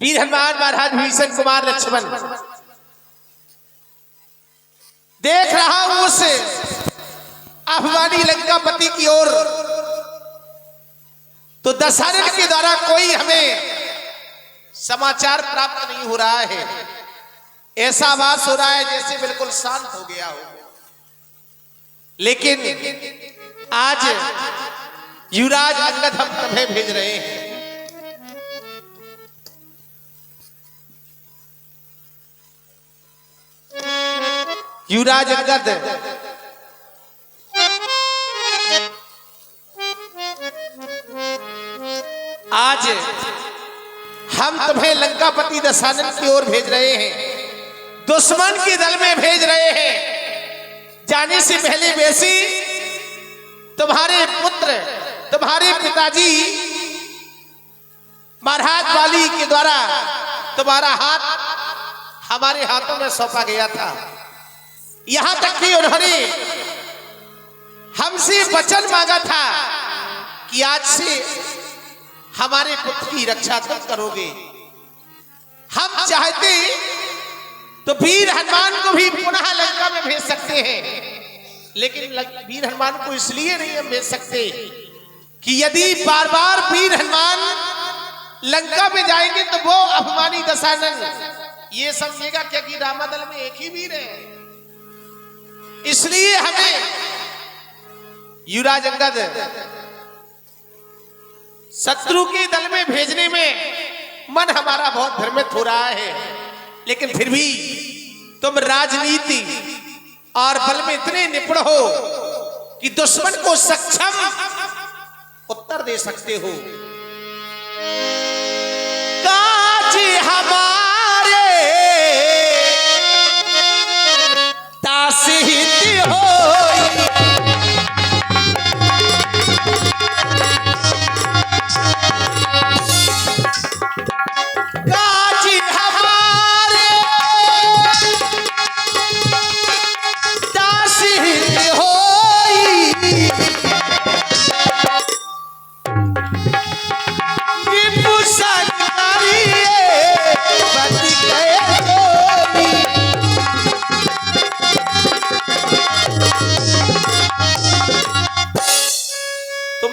वीर हनुमान महाराज भीषण कुमार लक्ष्मण देख रहा हूं उस अभिमानी लंकापति की ओर, तो दशरथ के द्वारा कोई हमें समाचार प्राप्त नहीं हो रहा है। ऐसा आवाज हो रहा है जैसे बिल्कुल शांत हो गया हो। लेकिन आज युवराज अंगद हम तुम्हें भेज रहे हैं। युवराज अंगद आज हम तुम्हें लंकापति दशानन की ओर भेज रहे हैं, दुश्मन के दल में भेज रहे हैं। जाने से पहले वैसी तुम्हारे पुत्र, तुम्हारे पिताजी महाराज वाली के द्वारा तुम्हारा हाथ हमारे हाथों में सौंपा गया था। यहां तक कि उन्होंने हमसे वचन मांगा था कि आज से हमारे पुत्र की रक्षा तुम करोगे। हम चाहते तो वीर हनुमान को भी पुनः लंका में भेज सकते हैं, लेकिन वीर हनुमान को इसलिए नहीं हम भेज सकते कि यदि बार बार वीर हनुमान लंका में जाएंगे तो वो अभिमानी दशानन ये समझेगा क्या कि रामादल में एक ही वीर है। इसलिए हमें युवराज अंगद शत्रु के दल में भेजने में मन हमारा बहुत भ्रमित हो रहा है, लेकिन फिर भी तुम राजनीति और बल में इतने निपुण हो कि दुश्मन को सक्षम उत्तर दे सकते हो। काज हमारे तासित हो,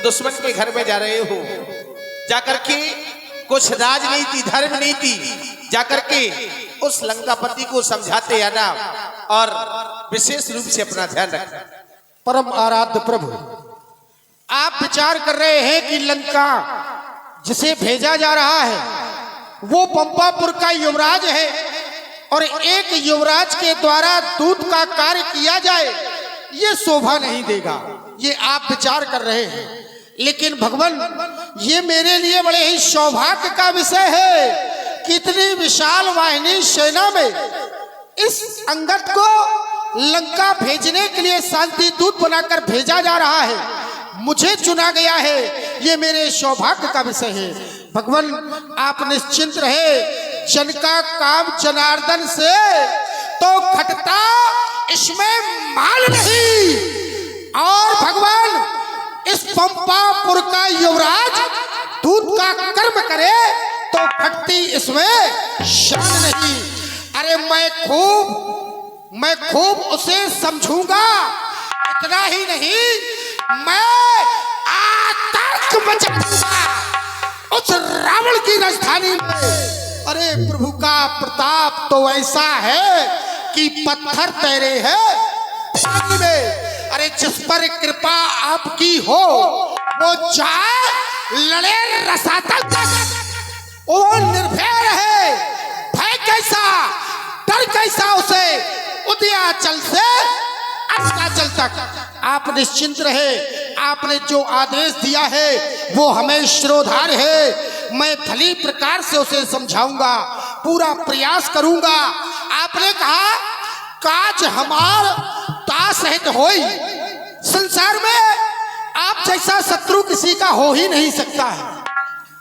दुश्मन के घर में जा रहे हो, जाकर के कुछ राजनीति धर्म नीति जाकर के उस लंकापति को समझाते आना और विशेष रूप से अपना ध्यान रखना। परम आराध्य प्रभु, आप विचार कर रहे हैं कि लंका जिसे भेजा जा रहा है वो पंपापुर का युवराज है और एक युवराज के द्वारा दूत का कार्य किया जाए, ये शोभा नहीं देगा। ये आप विचार कर रहे हैं, लेकिन भगवान ये मेरे लिए बड़े ही सौभाग्य का विषय है कि इतनी विशाल वाहिनी सेना में इस अंगद को लंका भेजने के लिए शांति दूत बनाकर भेजा जा रहा है। मुझे चुना गया है, ये मेरे सौभाग्य का विषय है। भगवान आप निश्चिंत रहे, जन का काम जनार्दन से तो खटता इसमें माल नहीं। और भगवान इस पंपापुर का युवराज दूत का कर्म करे तो फटती इसमें शान नहीं। अरे मैं खूब उसे समझूंगा, इतना ही नहीं मैं आतंक मचा दूंगा उस रावण की राजधानी में। अरे प्रभु का प्रताप तो ऐसा है कि पत्थर तैरे हैं पानी में। अरे जिस पर कृपा आपकी हो वो जाए लड़े रसातल तक, वो निर्भय रहे। भय कैसा, डर कैसा उसे उदयाचल से अस्ताचल तक। आप निश्चिंत रहे, आपने जो आदेश दिया है वो हमें शिरोधार्य है। मैं भली प्रकार से उसे समझाऊंगा, पूरा प्रयास करूंगा। आपने कहा काज हमार तास सहित होई। संसार में आप जैसा शत्रु किसी का हो ही नहीं सकता है।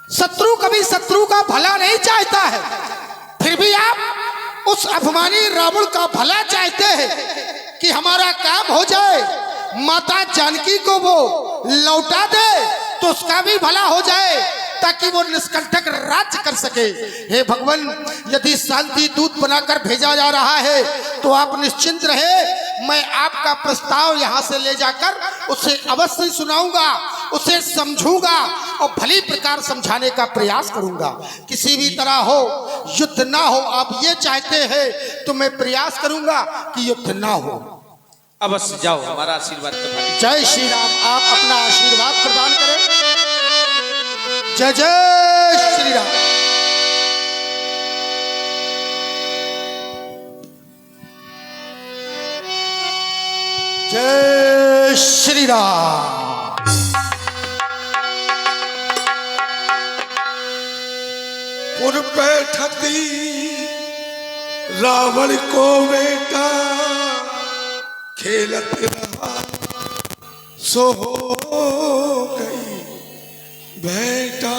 शत्रु कभी शत्रु का भला नहीं चाहता है, फिर भी आप उस अभिमानी रावण का भला चाहते हैं कि हमारा काम हो जाए, माता जानकी को वो लौटा दे तो उसका भी भला हो जाए। ताकि वो निष्कंटक राज्य कर सके। हे भगवान, यदि शांति दूत बनाकर भेजा जा रहा है तो आप निश्चिंत रहे, मैं आपका प्रस्ताव यहाँ से ले जाकर उसे अवश्य सुनाऊंगा, उसे समझूंगा और भली प्रकार समझाने का प्रयास करूंगा। किसी भी तरह हो, युद्ध ना हो, आप ये चाहते हैं तो मैं प्रयास करूंगा कि युद्ध ना हो। अवश्य जाओ, हमारा आशीर्वाद करना। जय श्री राम। आप अपना आशीर्वाद प्रदान करें। जय जय श्री राम। जय श्री राम। पुर बैठती रावण को बेटा, खेलत रहा सो हो गई बेटा।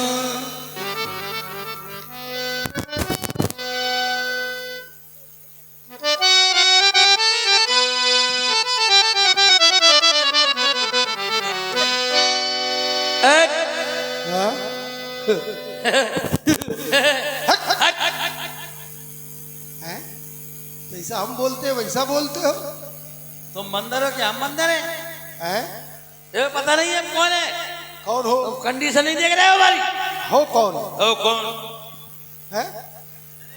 जैसा हम बोलते हैं वैसा बोलते हो। तुम बंदर हो क्या हम बंदर हैं? हैं? ये पता नहीं है कौन है? कौन हो? तुम कंडीशन नहीं देख रहे हो हमारी? हो कौन? हो कौन? है?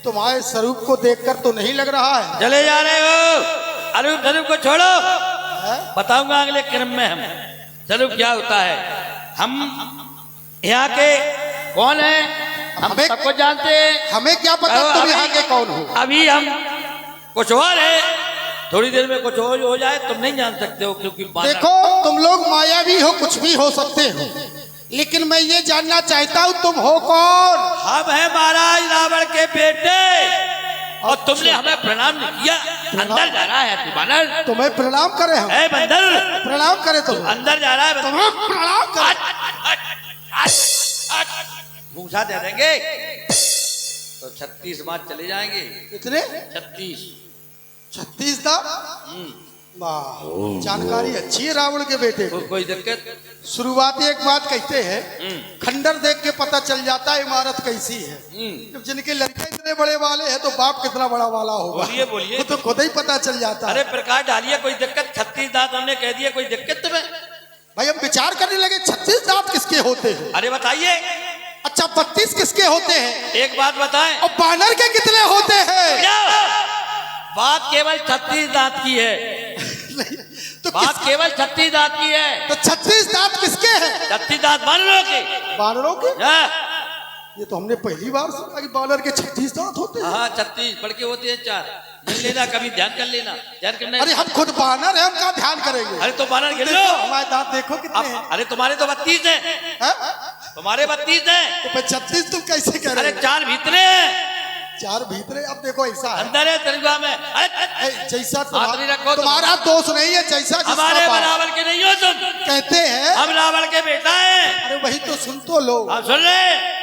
तुम्हारे स्वरूप को देखकर तो नहीं लग रहा है। चले जा रहे हो? अरूप स्वरूप को छोड़ो, है? बताऊंगा अगले क्रम में हम स्वरूप क्या होता है। हम यहाँ के कौन है हम हमें- सबको जानते हैं। हमें क्या पता तुम अभी- यहाँ के कौन हो। अभी हम कुछ और है, थोड़ी देर में कुछ और हो जाए तुम नहीं जान सकते हो, क्योंकि बानर- देखो, तुम लोग मायावी हो, कुछ भी हो सकते हो, लेकिन मैं ये जानना चाहता हूँ तुम हो कौन। हम है महाराज रावण के बेटे, और तुमने हमें प्रणाम नहीं किया। अंदर जा रहा है तू बानर। तुम्हें प्रणाम करे हम। ए बंदर, प्रणाम करे तुम। अंदर जा रहा है बंदर। तुम्हें प्रणाम करे। भूसा दे देंगे तो 36 मार्च चले जाएंगे। कितने? 36। 36 था। वाह, जानकारी अच्छी है रावण के बेटे को। कोई दिक्कत? शुरुआती एक बात कहते हैं, खंडर देख के पता चल जाता है इमारत कैसी है। जब जिनके लड़के इतने बड़े वाले हैं तो बाप कितना बड़ा वाला होगा। बोलिए बोलिए। वो तो खुद ही पता चल जाता है। अरे प्रकाश डालिए, कोई दिक्कत? 36 दांत हमने कह दिया, कोई दिक्कत तुम्हें? भाई हम विचार करने लगे 36 दांत किसके होते हैं। अरे बताइए। अच्छा, 32 किसके होते हैं? एक बात बताएं। और बानर के कितने होते हैं? बात केवल 36 दांत की है। नहीं, तो बात केवल 36 दांत की है। तो 36 दांत किसके हैं? 36 दांत बानरों के। बानरों के? हाँ ये तो हमने पहली बार सुना कि बानर के 36 दांत होते हैं। हाँ, 36 बढ़ के होते हैं 4। गिन लेना, कभी ध्यान कर लेना, ध्यान करना। अरे हम खुद बानर हैं, हम क्या ध्यान करेंगे। अरे तो बानर गिन लो। देखो, हमारे दांत देखो कितने हैं। अरे तुम्हारे तो 32 हैं। हैं? तुम्हारे 32 हैं। तो फिर 36 तुम कैसे कह रहे अरे हो? 4 भीतरे हैं, 4 भीतरे। अब देखो ऐसा है, अंदर है तरीका में। अरे ए, जैसा हाथ नहीं रखो। तुम्हारा दोष नहीं है, जैसा जिसका हमारे बाप। बराबर के नहीं हो तुम। कहते हैं, हम रावण के बेटा हैं। अरे वही तो सुन तो लो। आप सुन रहे?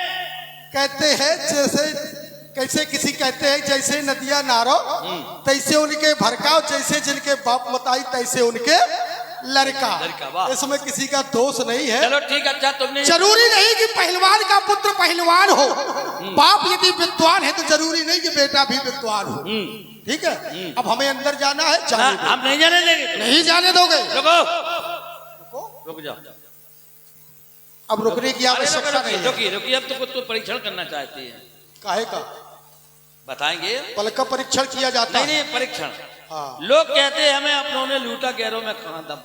कहते हैं जैसे, कैसे किसी कहते हैं जैसे नदियां नारो तैसे उनके भड़काओ, जैसे जिनके बाप मताई तैसे उनके लड़का। लड़का, वाह। इसमें किसी का दोष नहीं है। चलो ठीक, अच्छा तुमने जरूरी नहीं कि पहलवान का पुत्र पहलवान हो। बाप यदि विद्वान है तो जरूरी नहीं कि बेटा भी विद्वान हो। ठीक है, अब हमें अंदर जाना है। जाने दो। हम नहीं जाने देंगे। नहीं जाने दोगे? रुको, रुक जाओ। अब रुकने की आवश्यकता नहीं है। रुकिए रुकिए, अब तो कुछ तो परीक्षण करना चाहते हैं। काहे का? बताएंगे। पल का परीक्षण किया जाता नहीं है। नहीं, परीक्षण। हाँ। लोग कहते हैं हमें अपनों ने लूटा, गैरों में कहाँ दम।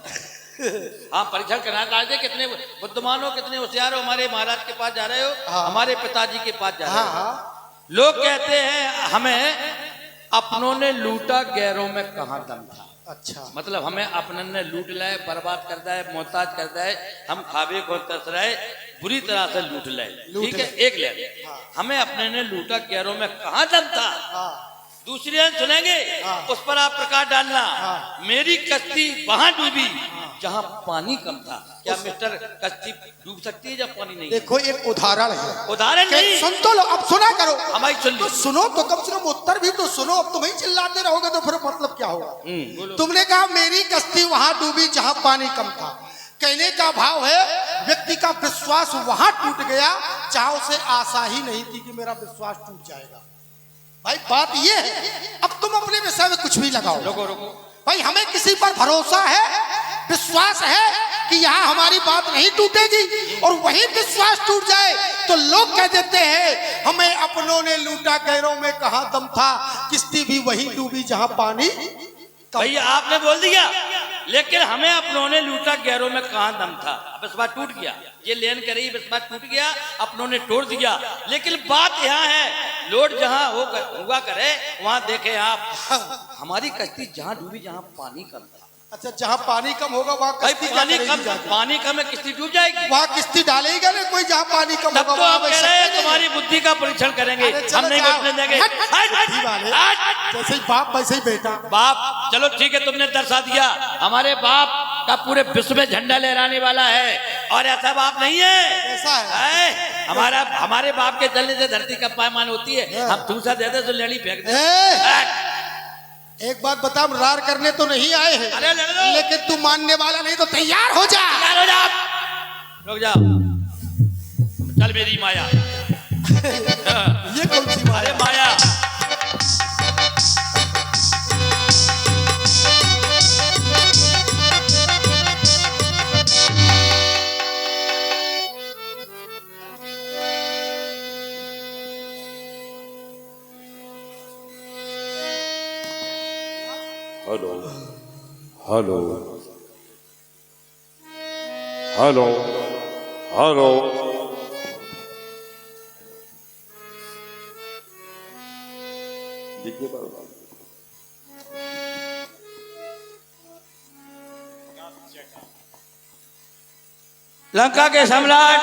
हाँ, परीक्षण करना चाहते, कितने बुद्धिमान हो, कितने होशियार हो। हमारे महाराज के पास जा रहे हो, हाँ। हमारे पिताजी के पास जा रहे हाँ हो। हाँ। लोग कहते हैं हमें अपनों ने लूटा, गैरों में कहाँ दम था। अच्छा, मतलब हमें अपने ने लूट लाए, बर्बाद कर दिया, मोहताज कर दिया, हम खावे को तरस रहे, बुरी तरह से लूट लाए। ठीक है, एक ले। हमें अपने ने लूटा, गैरों में कहाँ दम था। हाँ। दूसरी लाइन सुनेंगे, उस पर आप प्रकाश डालना। मेरी कश्ती वहां डूबी जहां पानी कम था। क्या मिस्टर कश्ती डूब सकती है जब पानी नहीं? देखो, एक उदाहरण है। उदाहरण नहीं, सुन तो लो, अब सुना करो। हमारी सुन तो लो। सुनो तो कम से कम उत्तर भी तो सुनो। अब तुम ही चिल्लाते रहोगे तो फिर मतलब क्या होगा? बोलो। तुमने कहा मेरी कश्ती वहां डूबी जहां पानी कम था। कहने का भाव है व्यक्ति का विश्वास वहां टूट गया जहां उसे आशा ही नहीं थी कि मेरा विश्वास टूट जाएगा। भाई बात ये है, अब तुम अपने विषय में कुछ भी लगाओ। रुको रुको, भाई हमें किसी पर भरोसा है, विश्वास है कि यहाँ हमारी बात नहीं टूटेगी, और वही विश्वास टूट जाए तो लोग कह देते हैं हमें अपनों ने लूटा, गैरों में कहाँ दम था, किश्ती भी वही डूबी जहाँ पानी। भैया आपने बोल दिया, लेकिन हमें अपनों ने लूटा, गैरों में कहाँ दम था। अब इस बार टूट गया, ये लेन करी, इस बार टूट गया, अपनों ने तोड़ दिया। लेकिन बात यहाँ है, लोड जहाँ हुआ करे वहां देखे आप, हमारी कश्ती जहाँ डूबी जहाँ पानी कम था। अच्छा, जहाँ पानी कम होगा वहाँ किस्ती पानी कम है, किश्ती डूब जाएगी, वहाँ किस्ती डालेगा ना कोई, जहाँ पानी कम तब होगा। तो हम कह रहे हैं तुम्हारी बुद्धि का परीक्षण करेंगे, हम नहीं बैठने देंगे। जैसे ही बाप वैसे ही बेटा। बाप चलो ठीक है, तुमने दर्शा दिया, हमारे बाप का पूरे विश्व में झंडा लहराने वाला है, और ऐसा बाप नहीं है। ऐसा है हमारे बाप के चलने से धरती का पायमान होती है, हम दूसरा दे दे तो लेनी फेंक दे। एक बात बता, हम रार करने तो नहीं आए हैं, अरे लड़ लो, लेकिन तू मानने वाला नहीं तो तैयार हो जा। तैयार हो जा, रुक जा, चल मेरी माया। ये कौन सी बात अरे माया, हेलो हेलो हेलो हेलो, देखिए बाबा, लंका के सम्राट